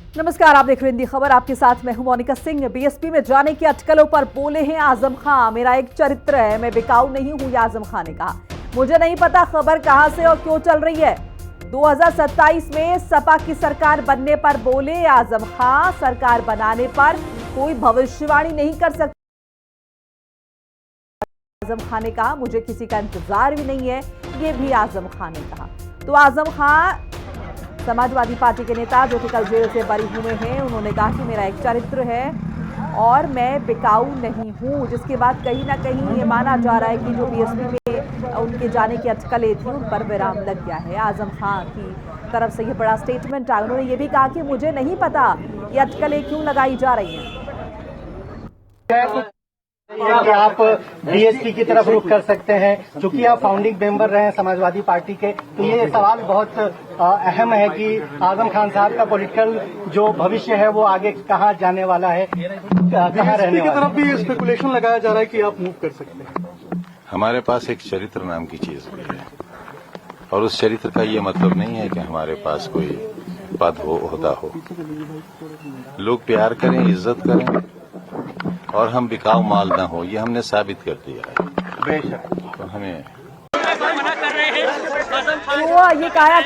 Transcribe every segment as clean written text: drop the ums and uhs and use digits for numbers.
नमस्कार, आप देख रहे हैं हिंदी खबर। आपके साथ मैं हूं मोनिका सिंह। बीएसपी में जाने की अटकलों पर बोले हैं आजम खान। मेरा एक चरित्र है, मैं बिकाऊ नहीं हूं, यह आजम खान ने कहा। मुझे नहीं पता खबर कहां से और क्यों चल रही है। 2027 में सपा की सरकार बनने पर बोले आजम खान, सरकार बनाने पर कोई भविष्यवाणी नहीं कर सकता। आजम खान ने कहा मुझे किसी का इंतजार भी नहीं है, ये भी आजम खान ने कहा। तो आजम खान समाजवादी पार्टी के नेता जो कि कल जेल से बरी हुए हैं, उन्होंने कहा कि मेरा एक चरित्र है और मैं बिकाऊ नहीं हूं, जिसके बाद कहीं ना कहीं ये माना जा रहा है कि जो बीएसपी में उनके जाने की अटकलें थी उन पर विराम लग गया है। आजम खान की तरफ से ये बड़ा स्टेटमेंट आया। उन्होंने ये भी कहा कि मुझे नहीं पता ये अटकलें क्यों लगाई जा रही हैं। कि आप बीएसपी की तरफ रुख कर सकते हैं, क्योंकि आप फाउंडिंग मेंबर रहे हैं समाजवादी पार्टी के, तो ये सवाल बहुत अहम है कि आजम खान साहब का पॉलिटिकल जो भविष्य है वो आगे कहाँ जाने वाला है, कहाँ रहने वाला है। तरफ भी स्पेकुलेशन लगाया जा रहा है कि आप मूव कर सकते हैं। हमारे पास एक चरित्र नाम की चीज भी है और उस चरित्र का ये मतलब नहीं है कि हमारे पास कोई पद हो, ओहदा हो। लोग प्यार करें, इज्जत करें और हम बिकाऊ माल ना हो, ये हमने साबित कर दिया है। बेशक तो हमें तो ये कहा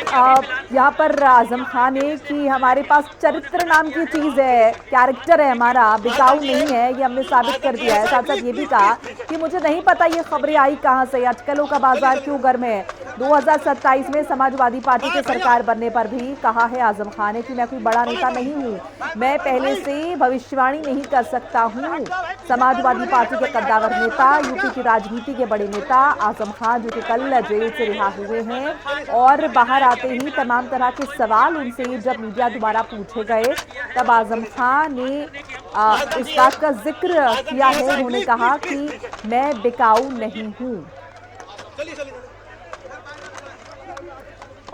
यहाँ पर आजम खान ने कि हमारे पास चरित्र नाम की चीज है, कैरेक्टर है हमारा, बिकाऊ नहीं है, ये हमने साबित कर दिया है। साथ साथ ये भी कहा कि मुझे नहीं पता ये खबरें आई कहां से, अटकलों का बाजार क्यों गर्म है। 2027 में समाजवादी पार्टी की सरकार बनने पर भी कहा है आजम खान ने कि मैं कोई बड़ा नेता नहीं हूँ, मैं पहले से भविष्यवाणी नहीं कर सकता हूँ। समाजवादी पार्टी के कद्दावर नेता, यूपी की राजनीति के बड़े नेता आजम खान, जो कि कल जेल से रिहा हुए हैं और बाहर आते ही तमाम तरह के सवाल उनसे जब मीडिया द्वारा पूछे गए, तब आजम खान ने इस बात का जिक्र किया है। उन्होंने कहा कि मैं बिकाऊ नहीं हूँ।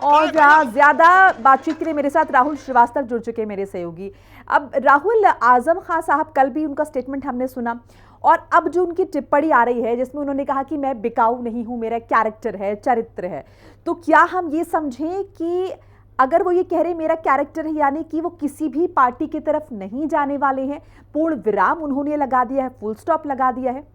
और ज्यादा बातचीत के लिए मेरे साथ राहुल श्रीवास्तव जुड़ चुके हैं, मेरे सहयोगी। अब राहुल, आजम खान साहब, कल भी उनका स्टेटमेंट हमने सुना और अब जो उनकी टिप्पणी आ रही है जिसमें उन्होंने कहा कि मैं बिकाऊ नहीं हूं, मेरा कैरेक्टर है, चरित्र है, तो क्या हम ये समझें कि अगर वो ये कह रहे मेरा कैरेक्टर है, यानी कि वो किसी भी पार्टी की तरफ नहीं जाने वाले हैं, पूर्ण विराम उन्होंने लगा दिया है, फुल स्टॉप लगा दिया है?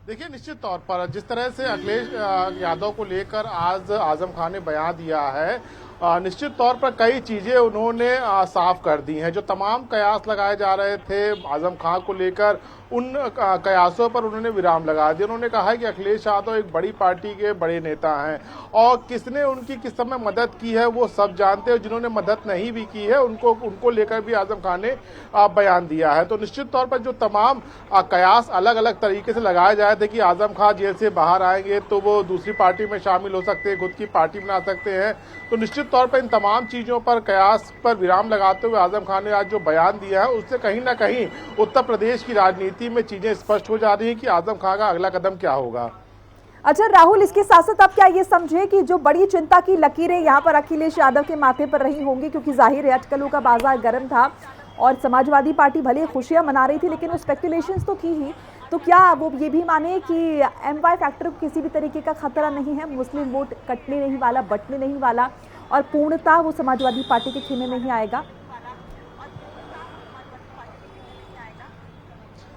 देखिए, निश्चित तौर पर जिस तरह से अखिलेश यादव को लेकर आज आजम खान ने बयान दिया है, निश्चित तौर पर कई चीजें उन्होंने साफ कर दी हैं। जो तमाम कयास लगाए जा रहे थे आजम खान को लेकर, उन कयासों पर उन्होंने विराम लगा दिया। उन्होंने कहा है कि अखिलेश यादव एक बड़ी पार्टी के बड़े नेता हैं और किसने उनकी किस समय मदद की है वो सब जानते हैं। जिन्होंने मदद नहीं भी की है उनको लेकर भी आजम खान ने बयान दिया है। तो निश्चित तौर पर जो तमाम कयास अलग अलग तरीके से लगाए जा रहे थे कि आजम खान जेल से बाहर आएंगे तो वो दूसरी पार्टी में शामिल हो सकते हैं, खुद की पार्टी बना सकते हैं, तो निश्चित तौर पर इन तमाम चीजों पर कयास पर विराम लगाते हुए आजम खान ने आज जो बयान दिया है उससे कहीं ना कहीं उत्तर प्रदेश की राजनीति में चीजें स्पष्ट हो जा रही है कि आजम खान का अगला कदम क्या होगा। अच्छा राहुल, इसके साथ साथ आप क्या ये समझे कि जो बड़ी चिंता की लकीरें यहाँ पर अखिलेश यादव के माथे पर रही होंगी, क्योंकि जाहिर है अटकलों का बाजार गर्म था और समाजवादी पार्टी भले खुशियां मना रही थी लेकिन वो स्पेकुलेशंस तो थी ही, तो क्या वो ये भी माने कि एमवाई फैक्टर को किसी भी तरीके का खतरा नहीं है, मुस्लिम वोट कटने नहीं वाला, बटने नहीं वाला और पूर्णतः वो समाजवादी पार्टी के खेमे में ही आएगा?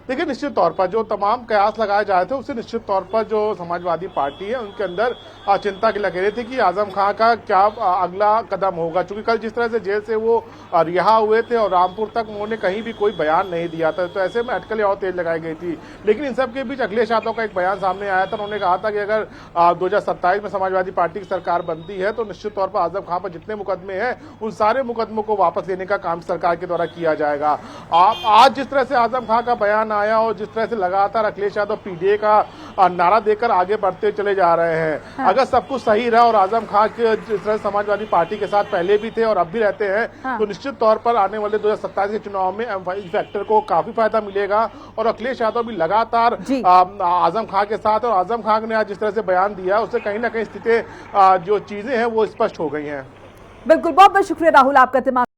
देखिए, निश्चित तौर पर जो तमाम कयास लगाए जा रहे थे उससे निश्चित तौर पर जो समाजवादी पार्टी है उनके अंदर चिंता की लकीरें थी कि आजम खान का क्या अगला कदम होगा। चूंकि कल जिस तरह से जेल से वो रिहा हुए थे और रामपुर तक उन्होंने कहीं भी कोई बयान नहीं दिया था, तो ऐसे में अटकलें और तेज लगाई गई थी। लेकिन इन सब के बीच अखिलेश यादव का एक बयान सामने आया था। उन्होंने कहा था कि अगर 2027 में समाजवादी पार्टी की सरकार बनती है तो निश्चित तौर पर आजम खान पर जितने मुकदमे हैं उन सारे मुकदमों को वापस लेने का काम सरकार के द्वारा किया जाएगा। आज जिस तरह से आजम खान का बयान आया और जिस तरह से लगातार अखिलेश यादव पीडीए का नारा देकर आगे बढ़ते चले जा रहे हैं, हाँ। अगर सब कुछ सही रहा और आजम खान के जिस तरह समाजवादी पार्टी के साथ पहले भी थे और अब भी रहते हैं, हाँ। तो निश्चित तौर पर आने वाले 2027 के चुनाव में एमवाई फैक्टर को काफी फायदा मिलेगा और अखिलेश यादव भी लगातार आजम खान के साथ, और आजम खान ने आज जिस तरह से बयान दिया उससे कहीं ना कहीं स्थिति जो चीजें हैं वो स्पष्ट हो गई हैं। बिल्कुल, बहुत बहुत शुक्रिया राहुल आपका तमाम